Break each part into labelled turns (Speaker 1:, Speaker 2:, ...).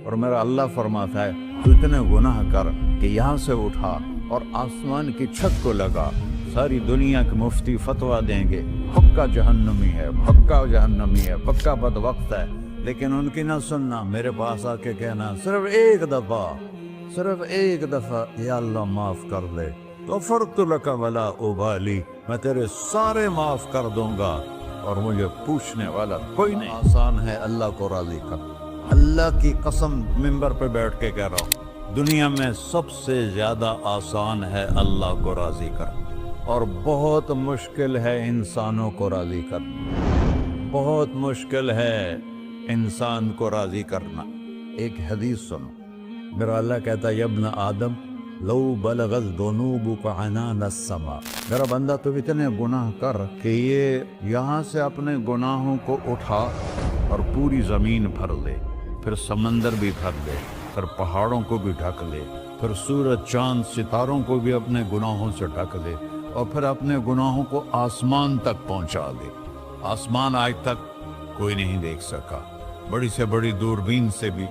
Speaker 1: اور میرا اللہ فرماتا ہے تو اتنے گناہ کر کہ یہاں سے اٹھا اور آسمان کی چھت کو لگا، ساری دنیا کے مفتی فتویٰ دیں گے پکا جہنمی ہے، پکا جہنمی ہے، پکا بدبخت ہے، لیکن ان کی نہ سننا، میرے پاس آ کے کہنا صرف ایک دفعہ یا اللہ معاف کر دے، غفرت لک ولا ابالی، میں تیرے سارے معاف کر دوں گا اور مجھے پوچھنے والا کوئی نہیں۔ آسان ہے اللہ کو راضی کر، اللہ کی قسم ممبر پہ بیٹھ کے کہہ رہا ہوں، دنیا میں سب سے زیادہ آسان ہے اللہ کو راضی کر، اور بہت مشکل ہے انسانوں کو راضی کرنا، بہت مشکل ہے انسان کو راضی کرنا۔ ایک حدیث سنو، میرا اللہ کہتا ہے یا ابن آدم لو بلغت ذنوبک عنان السماء، میرا بندہ تو اتنے گناہ کر کہ یہ یہاں سے اپنے گناہوں کو اٹھا اور پوری زمین بھر لے، پھر سمندر بھی بھر لے، پھر پہاڑوں کو بھی ڈھک لے، پھر سورج چاند ستاروں کو بھی اپنے گناہوں سے ڈھک لے، اور پھر اپنے گناہوں کو آسمان تک پہنچا دے۔ آسمان آج تک کوئی نہیں دیکھ سکا، بڑی سے بڑی دوربین سے بھی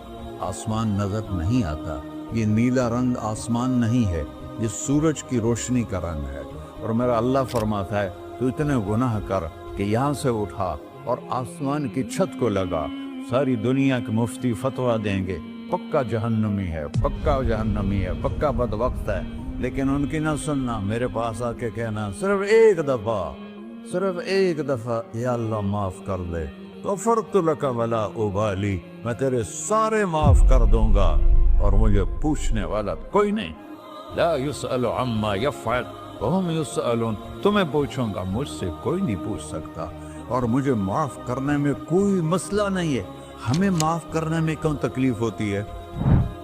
Speaker 1: آسمان نظر نہیں آتا۔ یہ نیلا رنگ آسمان نہیں ہے، یہ سورج کی روشنی کا رنگ ہے۔ اور میرا اللہ فرماتا ہے تو اتنے گناہ کر کہ یہاں سے اٹھا اور آسمان کی چھت کو لگا، ساری دنیا کے مفتی فتویٰ دیں گے پکا جہنمی ہے، پکا جہنمی ہے، پکا بدبخت ہے، لیکن ان کی نہ سننا، میرے پاس آ کے کہنا صرف ایک دفعہ یا اللہ معاف کر دے، غفرت لک ولا ابالی، میں تیرے سارے معاف کر دوں گا اور مجھے پوچھنے والا کوئی نہیں۔ لا يسأل عما يفعل وهم يسألون، تمہیں پوچھوں گا، مجھ سے کوئی نہیں پوچھ سکتا، اور مجھے معاف کرنے میں کوئی مسئلہ نہیں ہے۔ ہمیں معاف کرنے میں کیوں تکلیف ہوتی ہے؟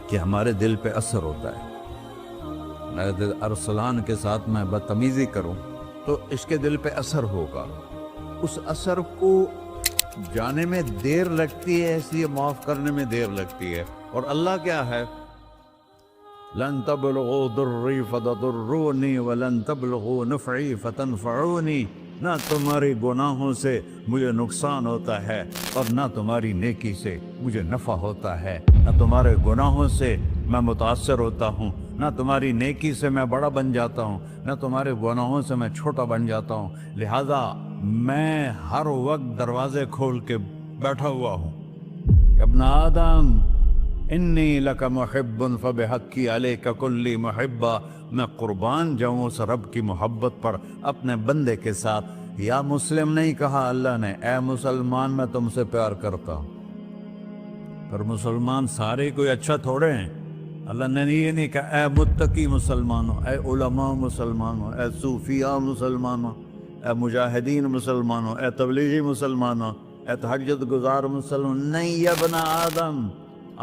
Speaker 1: کہ ہمارے دل پہ اثر ہوتا ہے۔ میرے دل ارسلان کے ساتھ میں بدتمیزی کروں تو اس کے دل پہ اثر ہوگا، اس اثر کو جانے میں دیر لگتی ہے، اس لیے معاف کرنے میں دیر لگتی ہے۔ اور اللہ کیا ہے؟ لن تبلغوا ضری فتضرونی ولن تبلغوا نفعی فتنفعونی، نہ تمہاری گناہوں سے مجھے نقصان ہوتا ہے اور نہ تمہاری نیکی سے مجھے نفع ہوتا ہے، نہ تمہارے گناہوں سے میں متاثر ہوتا ہوں، نہ تمہاری نیکی سے میں بڑا بن جاتا ہوں، نہ تمہارے گناہوں سے میں چھوٹا بن جاتا ہوں، لہذا میں ہر وقت دروازے کھول کے بیٹھا ہوا ہوں۔ ابن آدم انی لک محب فبحقی علیک کلی محبہ، میں قربان جاؤں اس رب کی محبت پر اپنے بندے کے ساتھ۔ یا مسلم نہیں کہا اللہ نے، اے مسلمان میں تم سے پیار کرتا ہوں۔ پر مسلمان سارے کوئی اچھا تھوڑے ہیں، اللہ نے یہ نہیں کہا اے متقی مسلمانوں، اے علماء مسلمانوں، اے صوفیاء مسلمانوں، اے مجاہدین مسلمانوں، اے تبلیغی مسلمانوں، اے تہجد گزار مسلمان، نہیں یا ابن آدم،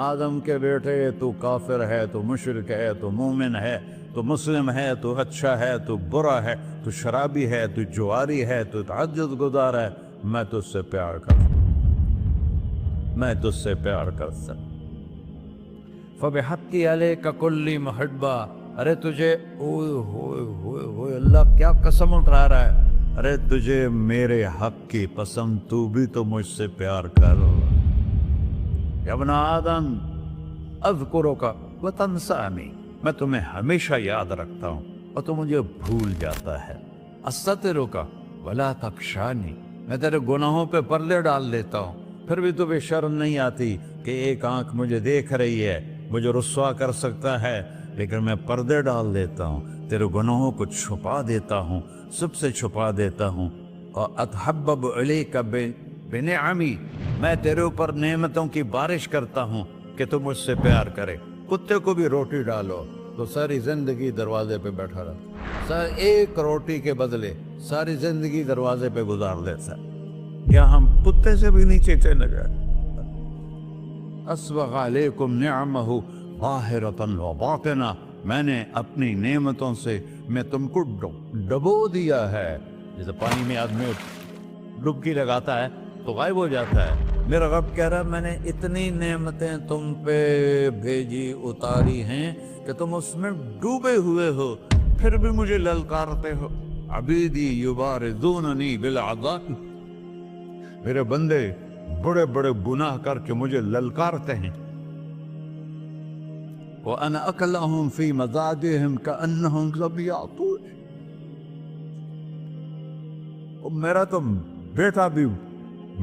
Speaker 1: آدم کے بیٹے، تو کافر ہے، تو مشرک ہے، تو مومن ہے، تو مسلم ہے، تو اچھا ہے، تو برا ہے، تو شرابی ہے، تو جواری ہے، تو تہجد گزار ہے، میں تجھ سے پیار کرتا ہوں، میں تجھ سے پیار کرتا ہوں۔ فبحقی علیک کلی محبہ، ارے تجھے اوئے ہوئے ہوئے ہوئے اللہ کیا قسم اٹھا رہا ہے، ارے تجھے میرے حق کی قسم، تو بھی تو مجھ سے پیار کر۔ یا ابن آدم اذکرک وتنسانی، میں تمہیں ہمیشہ یاد رکھتا ہوں اور تو مجھے بھول جاتا ہے۔ استترک ولا تخشانی، میں تیرے گناہوں پہ پردے ڈال دیتا ہوں، پھر بھی تمہیں شرم نہیں آتی کہ ایک آنکھ مجھے دیکھ رہی ہے، مجھے رسوا کر سکتا ہے، لیکن میں پردے ڈال دیتا ہوں، تیرے گناہوں کو چھپا دیتا ہوں، سب سے چھپا دیتا ہوں۔ اور اتحبب علیک بنعمی، میں تیرے اوپر نعمتوں کی بارش کرتا ہوں کہ تو مجھ سے پیار کرے۔ کتے کو بھی روٹی ڈالو تو ساری زندگی دروازے پہ بیٹھا رہتا، ایک روٹی کے بدلے ساری زندگی دروازے پہ گزار دیتا ہے۔ کیا ہم کتے سے بھی نیچے چلے گئے؟ اسبغ علیکم نعمہ ظاہرۃ و باطنہ، میں نے اپنی نعمتوں سے میں تم کو ڈبو دیا ہے، جیسے پانی میں آدمی ڈبکی لگاتا ہے تو غائب ہو جاتا ہے۔ میرا رب کہہ رہا ہے میں نے اتنی نعمتیں تم پہ بھیجی، اتاری ہیں کہ تم اس میں ڈوبے ہوئے ہو، پھر بھی مجھے للکارتے ہو۔ عبیدی یبارزوننی بالعذاب، میرے بندے بڑے بڑے گناہ کر کے مجھے للکارتے ہیں، وأنا أكلهم في مضاجعهم كأنهم لم يعطون. میرا تو بیٹا بھی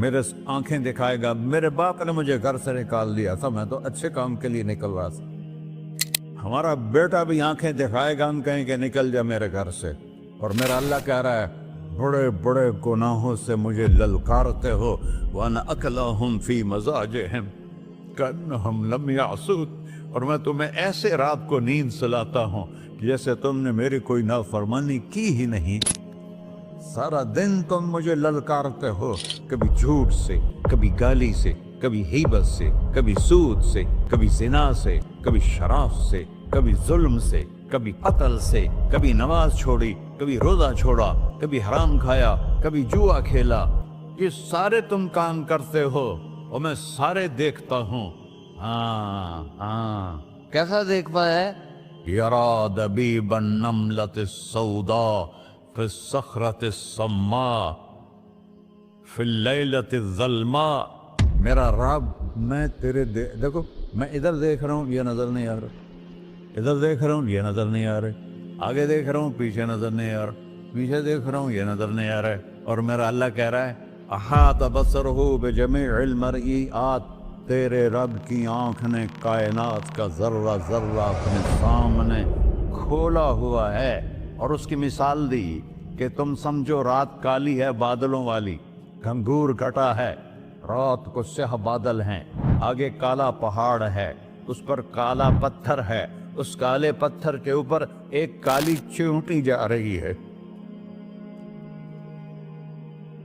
Speaker 1: میرے آنکھیں دکھائے گا. میرے باپ نے مجھے گھر سے نکال دیا تھا, میں تو اچھے کام کے لیے نکل رہا تھا. ہمارا بیٹا بھی آنکھیں دکھائے گا, ہم کہیں کہ نکل جا میرے گھر سے. اور میرا اللہ کہہ رہا ہے بڑے بڑے گناہوں سے مجھے للکارتے ہو. وَأَنَا أَكْلَهُمْ فِي مَزَاجِهِمْ كَأَنَّهُمْ لَمْ يَعْصُونِ. اور میں تمہیں ایسے رات کو نیند سلاتا ہوں جیسے تم نے میری کوئی نافرمانی کی ہی نہیں. سارا دن تم مجھے للکارتے ہو, کبھی جھوٹ سے, کبھی گالی سے, کبھی غیبت سے, کبھی سود سے, کبھی زنا سے, کبھی شراب سے, کبھی ظلم سے, کبھی قتل سے, کبھی نماز چھوڑی, کبھی روزہ چھوڑا, کبھی حرام کھایا, کبھی جوا کھیلا. یہ سارے تم کام کرتے ہو اور میں سارے دیکھتا ہوں. کیسا دیکھ پایا؟ یرا دبیب النملۃ السوداء فی الصخرۃ الصماء فی اللیلۃ الظلماء. میرا رب میں تیرے دیکھو, میں ادھر دیکھ رہا ہوں, یہ نظر نہیں آ رہا. ادھر دیکھ رہا ہوں, یہ نظر نہیں آ رہے. آگے دیکھ رہا ہوں, پیچھے نظر نہیں آ رہا. پیچھے دیکھ رہا ہوں, یہ نظر نہیں آ رہا ہے. اور میرا اللہ کہہ رہا ہے احاط بصرہ بجمیع المرئیات. تیرے رب کی آنکھ نے کائنات کا ذرہ ذرہ اپنے سامنے کھولا ہوا ہے. اور اس کی مثال دی کہ تم سمجھو رات کالی ہے بادلوں والی, گھنگور کٹا ہے, رات کو سیاہ بادل ہیں, آگے کالا پہاڑ ہے, اس پر کالا پتھر ہے, اس کالے پتھر کے اوپر ایک کالی چیونٹی جا رہی ہے.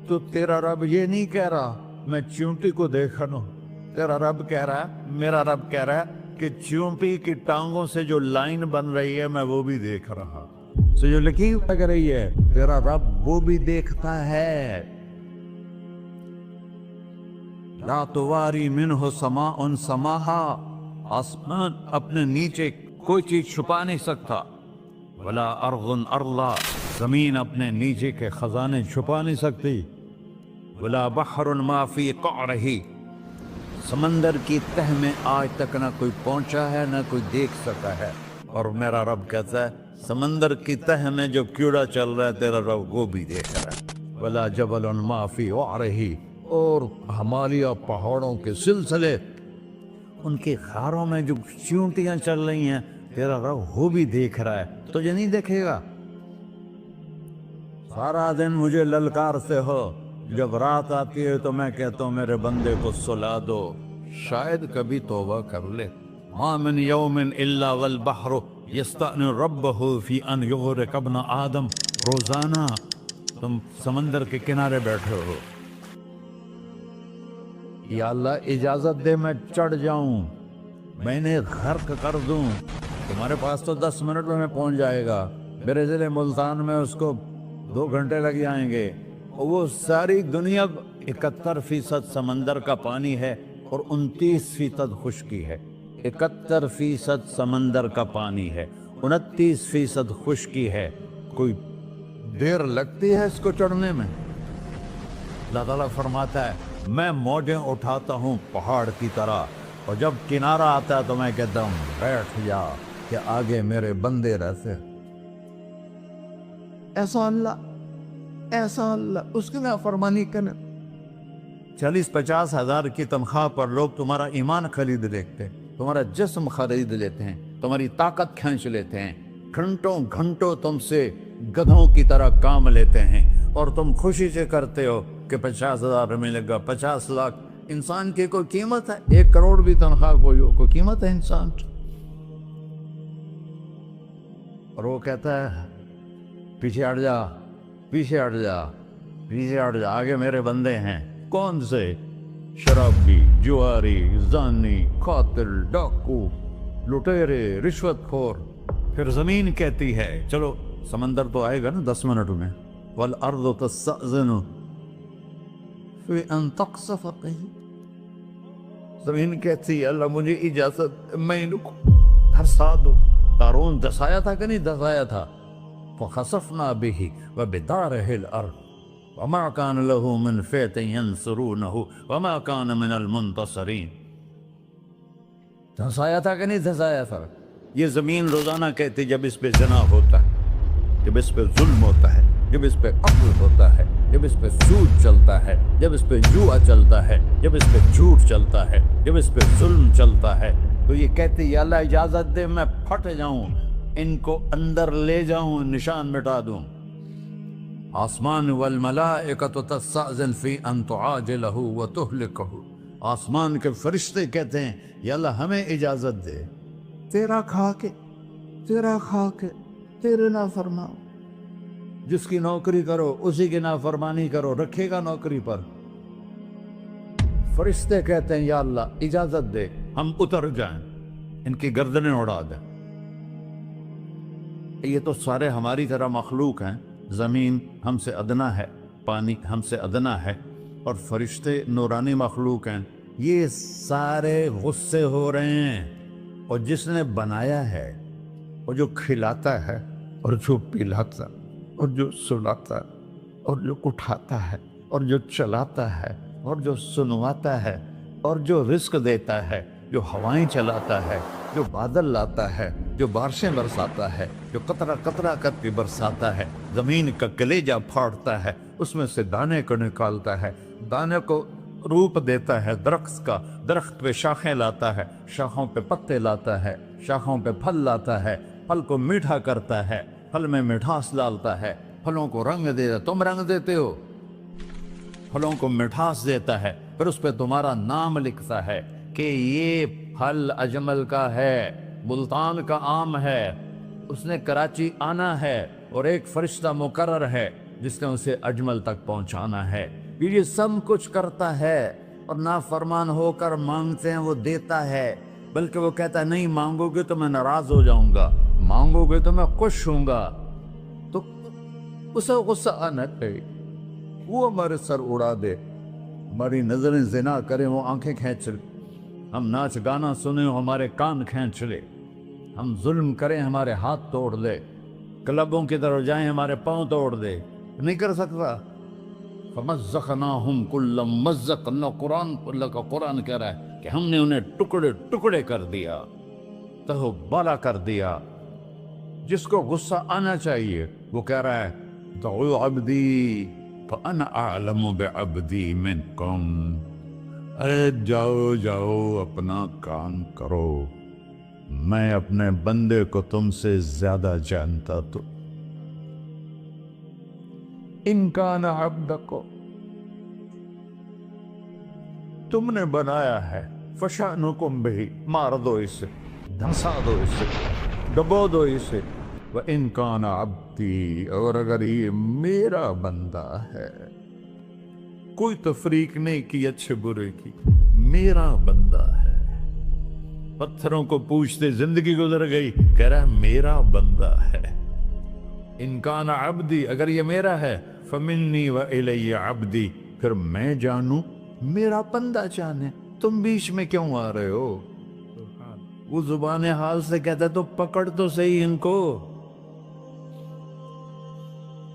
Speaker 1: تو تیرا رب یہ نہیں کہہ رہا میں چیونٹی کو دیکھ رہا ہوں. تیرا رب کہہ رہا ہے, میرا رب کہہ رہا ہے کہ چیونٹی کی ٹانگوں سے جو لائن بن رہی ہے میں وہ بھی دیکھ رہا. تو جو لکیر لگ رہی ہے تیرا رب وہ بھی دیکھتا ہے. لا تواری منہ سماء سماہا. آسمان اپنے نیچے کوئی چیز چھپا نہیں سکتا. ولا ارض ارضا. زمین اپنے نیچے کے خزانے چھپا نہیں سکتی. ولا بحر ما فی قعرہ. سمندر کی تہ میں آج تک نہ کوئی پہنچا ہے نہ کوئی دیکھ سکا ہے. اور میرا رب کہتا ہے سمندر کی تہ میں جو کیڑا چل رہا ہے تیرا رب وہ بھی دیکھ رہا ہے. ولا جبل ما فی وعرہ. اور ہمالیہ پہاڑوں کے سلسلے, ان کی خاروں میں جو چیونٹیاں چل رہی ہیں تیرا رب وہ بھی دیکھ رہا ہے. تجھے نہیں دیکھے گا؟ سارا دن مجھے للکارتے ہو, جب رات آتی ہے تو میں کہتا ہوں میرے بندے کو سلا دو, شاید کبھی توبہ کر لے. ما من یوم الا والبحر یستأن ربہ فی ان یغرق ابن آدم. روزانہ تم سمندر کے کنارے بیٹھے ہو, یا اللہ اجازت دے میں چڑھ جاؤں, میں نے غرق کر دوں. تمہارے پاس تو 10 منٹ میں پہنچ جائے گا, میرے ضلع ملتان میں اس کو 2 گھنٹے لگ جائیں گے. وہ ساری دنیا 71% سمندر کا پانی ہے اور 29% خشکی ہے. 71% سمندر کا پانی ہے, 29% خشکی ہے. کوئی دیر لگتی ہے اس کو چڑھنے میں؟ اللہ تعالیٰ فرماتا ہے میں موجیں اٹھاتا ہوں پہاڑ کی طرح, اور جب کنارہ آتا ہے تو میں کہتا ہوں بیٹھ جا کہ آگے میرے بندے رہتے. ایسا اللہ اس کی نافرمانی کرنا. 40-50 ہزار کی تنخواہ پر لوگ تمہارا ایمان خرید لیتے ہیں, تمہارا جسم خرید لیتے ہیں, تمہاری طاقت کھینچ لیتے ہیں, گھنٹوں گھنٹوں تم سے گدھوں کی طرح کام لیتے ہیں, اور تم خوشی سے کرتے ہو کہ 50,000 ملے گا, 50 لاکھ. انسان کی کوئی قیمت ہے؟ 1 کروڑ بھی تنخواہ کوئی قیمت ہے انسان؟ اور وہ کہتا ہے پیچھے ہٹ جا, پیچھے ہٹ جا, پیچھے ہٹ جا, آگے میرے بندے ہیں. کون سے؟ شرابی, جواری, زانی, قاتل, ڈاکو, لٹیرے, رشوت خور. پھر زمین کہتی ہے چلو سمندر تو آئے گا نا 10 منٹ میں. والارض تستأذن فی ان تقصف قیل. زمین کہتی ہے اللہ مجھے اجازت, میں ان کو دھسا دو. قارون دھسایا تھا کہ نہیں دھسایا تھا؟ فخسفنا به وبداره الارض وما كان له من فئة ينصرونه وما كان من المنتصرين. دھسایا تھا کہ نہیں دھسایا تھا؟ یہ زمین روزانہ کہتی جب اس پہ زنا ہوتا ہے، جب اس پہ ظلم ہوتا ہے، جب اس پہ قتل ہوتا ہے، جب اس پہ سود چلتا ہے، جب اس پہ جوا چلتا ہے، جب اس پہ جھوٹ چلتا ہے، جب اس پہ ظلم چلتا ہے، تو یہ کہتی یا اللہ اجازت دے میں پھٹ جاؤں، ان کو اندر لے جاؤں، نشان مٹا دوں۔ آسمان والملائکۃ تستأذن فی ان تعاجلہ وتہلکہ، آسمان کے فرشتے کہتے ہیں یا اللہ ہمیں اجازت دے، تیرا کھا کے تیرے نافرمان، جس کی نوکری کرو اسی کی نافرمانی کرو، رکھے گا نوکری پر۔ فرشتے کہتے ہیں یا اللہ اجازت دے ہم اتر جائیں، ان کی گردنیں اڑا دیں۔ یہ تو سارے ہماری طرح مخلوق ہیں، زمین ہم سے ادنا ہے، پانی ہم سے ادنا ہے، اور فرشتے نورانی مخلوق ہیں، یہ سارے غصے ہو رہے ہیں۔ اور جس نے بنایا ہے، اور جو کھلاتا ہے، اور جو پلاتا، اور جو سلاتا، اور جو اٹھاتا ہے، اور جو چلاتا ہے، اور جو سنواتا ہے، اور جو رزق دیتا ہے، جو ہوائیں چلاتا ہے، جو بادل لاتا ہے، جو بارشیں برساتا ہے، جو قطرہ قطرہ کر کے برساتا ہے، زمین کا کلیجہ پھاڑتا ہے، اس میں سے دانے کو نکالتا ہے، دانے کو روپ دیتا ہے درخت کا، درخت پہ شاخیں لاتا ہے، شاخوں پہ پتے لاتا ہے، شاخوں پہ پھل لاتا ہے، پھل کو میٹھا کرتا ہے، پھل میں مٹھاس ڈالتا ہے، پھلوں کو رنگ دیتا ہے، تم رنگ دیتے ہو، پھلوں کو مٹھاس دیتا ہے، پھر اس پہ تمہارا نام لکھتا ہے کہ یہ پھل اجمل کا ہے، ملتان کا آم ہے، اس نے کراچی آنا ہے، اور ایک فرشتہ مقرر ہے جس نے اسے اجمل تک پہنچانا ہے۔ یہ سب کچھ کرتا ہے، اور نافرمان ہو کر مانگتے ہیں وہ دیتا ہے، بلکہ وہ کہتا ہے نہیں مانگو گے تو میں ناراض ہو جاؤں گا، مانگو گے تو میں خوش ہوں گا۔ تو اسے غصہ آنا چاہیے، وہ ہمارے سر اڑا دے، ہماری نظریں زنا کریں وہ آنکھیں کھینچ لے، ہم ناچ گانا سنیں ہمارے کان کھینچ لے، ہم ظلم کریں ہمارے ہاتھ توڑ دے، کلبوں کی طرف جائیں ہمارے پاؤں توڑ دے، نہیں کر سکتا۔ فَمَزَّقْنَاهُمْ كُلَّ مُمَزَّقٍ، اللہ کا قرآن کہہ رہا ہے کہ ہم نے انہیں ٹکڑے ٹکڑے کر دیا، تہو بالا کر دیا۔ جس کو غصہ آنا چاہیے وہ کہہ رہا ہے دعوا عبدی فانا اعلم بعبدی منکم، ارے جاؤ جاؤ اپنا کام کرو، میں اپنے بندے کو تم سے زیادہ جانتا تو۔ ان کان عبدکم، تم نے بنایا ہے، فشانکم بہی، مار دو اسے، دھنسا دو اسے، ڈبو دو اسے۔ وَإِن كَانَ عَبْدِي، اور اگر یہ میرا بندہ ہے، کوئی تفریق نہیں کی اچھے برے کی، میرا بندہ ہے۔ پتھروں کو پوچھتے زندگی گزر گئی، کہہ رہا ہے میرا بندہ ہے۔ ان کان عبدی، اگر یہ میرا ہے، فمنی وإلی عبدی، پھر میں جانوں میرا بندہ جانے، تم بیچ میں کیوں آ رہے ہو؟ وہ زبان حال سے کہتا ہے تو پکڑ تو صحیح ان کو۔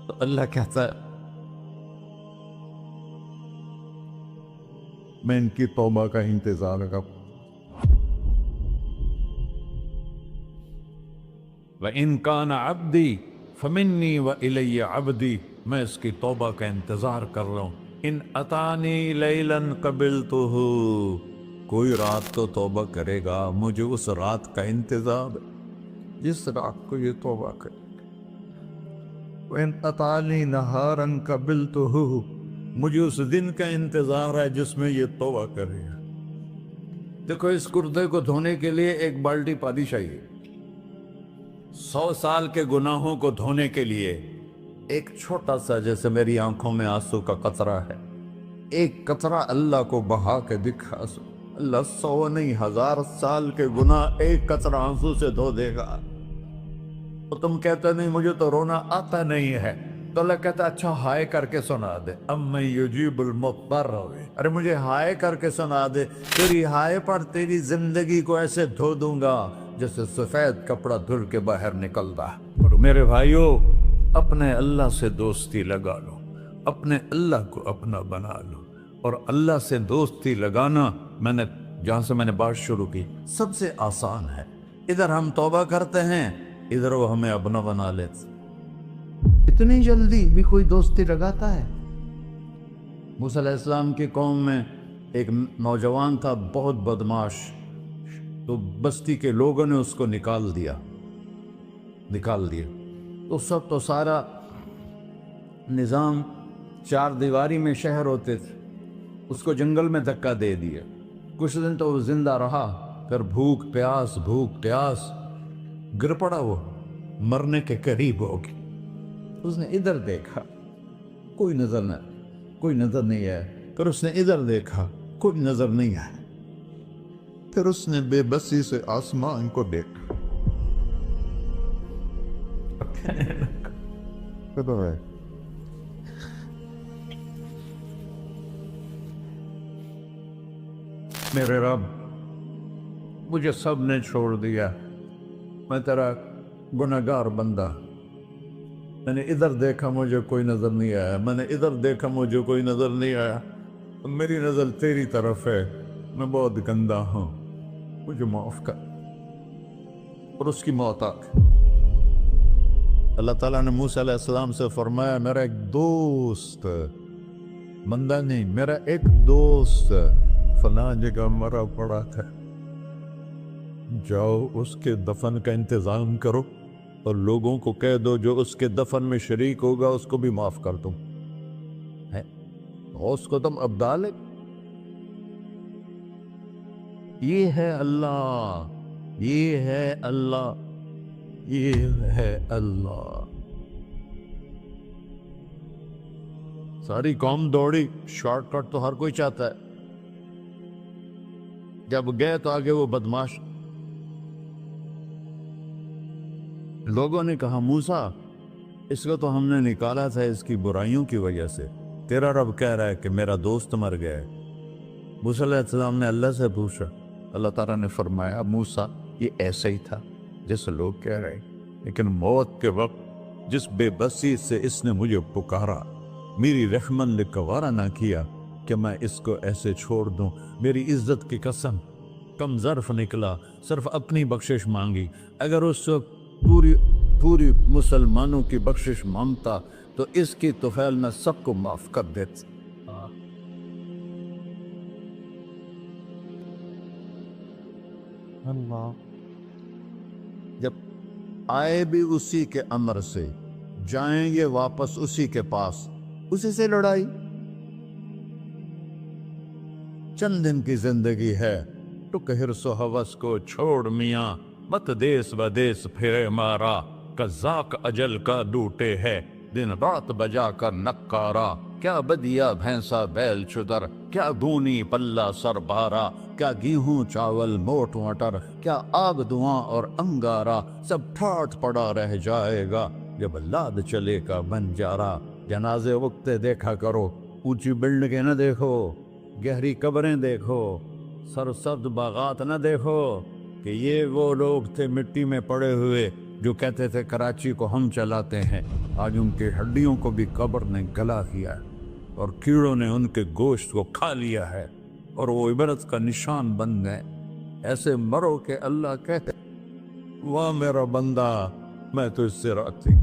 Speaker 1: تو اللہ کہتا ہے میں ان کی توبہ کا انتظار کروں۔ وَإِن كَانَ عَبْدِي فَمِنِّي وَإِلَيَّ عَبْدِي، میں اس کی توبہ کا انتظار کر رہا ہوں۔ ان اتانی لیلاً قبلتہ، کوئی رات تو توبہ کرے گا، مجھے اس رات کا انتظار ہے جس رات کو یہ توبہ کرے۔ وَإِنْ أَطَانِي نَهَارًا قَبِلْتُهُ، مجھے اس دن کا انتظار ہے جس میں یہ توبہ کرے گا۔ دیکھو اس کردے کو دھونے کے لیے ایک بالٹی پانی چاہیے، 100 سال کے گناہوں کو دھونے کے لیے ایک چھوٹا سا، جیسے میری آنکھوں میں آنسو کا قطرہ ہے، ایک قطرہ اللہ کو بہا کے دکھا سو، اللہ 100 نہیں 1000 سال کے گناہ ایک قطرہ آنسو سے دھو دے گا۔ تو تم کہتے نہیں مجھے تو رونا آتا نہیں ہے، تو اللہ کہتا اچھا ہائے کر کے سنا دے، اَمَّن یُجِیبُ الْمُضْطَرَّ، ارے مجھے ہائے کر کے سنا دے، تیری ہائے پر تیری زندگی کو ایسے دھو دوں گا جیسے سفید کپڑا دھل کے باہر نکلتا ہے۔ میرے بھائیو، اپنے اللہ سے دوستی لگا لو، اپنے اللہ کو اپنا بنا لو، اور اللہ سے دوستی لگانا، جہاں سے میں نے بات شروع کی، سب سے آسان ہے۔ ادھر ہم توبہ کرتے ہیں، ادھر وہ ہمیں اپنا بنا لیتے۔ اتنی جلدی بھی کوئی دوستی لگاتا ہے؟ موسیٰ علیہ السلام کی قوم میں ایک نوجوان تھا بہت بدماش، تو بستی کے لوگوں نے اس کو نکال دیا۔ تو سب تو سارا نظام چار دیواری میں شہر ہوتے تھے، اس کو جنگل میں دھکا دے دیا۔ کچھ دن تو وہ زندہ رہا، پھر بھوک پیاس گر پڑا، وہ مرنے کے قریب ہو گیا۔ اس نے ادھر دیکھا، کوئی نظر نہیں آیا، پھر اس نے ادھر دیکھا، کوئی نظر نہیں آیا، پھر اس نے بے بسی سے آسمان کو دیکھا۔ میرے رب، مجھے سب نے چھوڑ دیا، میں تیرا گنہگار بندہ، میں نے ادھر دیکھا مجھے کوئی نظر نہیں آیا، میں نے ادھر دیکھا مجھے کوئی نظر نہیں آیا، میری نظر تیری طرف ہے، میں بہت گندا ہوں، مجھے معاف کر۔ اور اس کی موت آ گئی۔ اللہ تعالیٰ نے موسیٰ علیہ السلام سے فرمایا، میرا ایک دوست، بندہ نہیں، میرا ایک دوست فلاں جگہ مرا پڑا تھا، جاؤ اس کے دفن کا انتظام کرو اور لوگوں کو کہہ دو جو اس کے دفن میں شریک ہوگا اس کو بھی معاف کر دو۔ اس کو تم ابدال ہے۔ یہ ہے اللہ، یہ ہے اللہ، یہ ہے اللہ۔ ساری قوم دوڑی، شارٹ کٹ تو ہر کوئی چاہتا ہے۔ جب گئے تو آگے وہ بدماش، لوگوں نے کہا موسیٰ اس کو تو ہم نے نکالا تھا اس کی برائیوں کی وجہ سے، تیرا رب کہہ رہا ہے کہ میرا دوست مر گیا ہے۔ موسیٰ علیہ السلام نے اللہ سے پوچھا، اللہ تعالیٰ نے فرمایا موسیٰ یہ ایسا ہی تھا جیسے لوگ کہہ رہے، لیکن موت کے وقت جس بے بسی سے اس نے مجھے پکارا، میری رحمت نے گوارا نہ کیا کہ میں اس کو ایسے چھوڑ دوں۔ میری عزت کی قسم، کم ظرف نکلا، صرف اپنی بخشش مانگی۔ اگر اس وقت پوری مسلمانوں کی بخشش مانگتا تو اس کی طفیل میں سب کو معاف کر دیتا۔ اللہ جب آئے بھی اسی کے امر سے، جائیں گے واپس اسی کے پاس، اسی سے لڑائی۔ چند دن کی زندگی ہے، تو حرص و ہوس کو چھوڑ میاں، مت دیس بدیس پھرے مارا، قزاق اجل کا ڈوٹے ہے، دن رات بجا کر نکارا، کیا بدیا بھینسا بیل چدر، کیا گونی پلہ سر بارا، کیا گیہوں چاول موٹ مٹر، کیا آگ دھواں اور انگارا، سب ٹھاٹھ پڑا رہ جائے گا جب لاد چلے کا بنجارا۔ جنازے وقت دیکھا کرو، اونچی بلڈنگیں نہ دیکھو، گہری قبریں دیکھو، سرسبز باغات نہ دیکھو کہ یہ وہ لوگ تھے مٹی میں پڑے ہوئے جو کہتے تھے کراچی کو ہم چلاتے ہیں۔ آج ان کی ہڈیوں کو بھی قبر نے گلا کیا ہے اور کیڑوں نے ان کے گوشت کو کھا لیا ہے اور وہ عبرت کا نشان بن گئے۔ ایسے مرو کہ اللہ کہتے واہ میرا بندہ میں تو اس سے راضی۔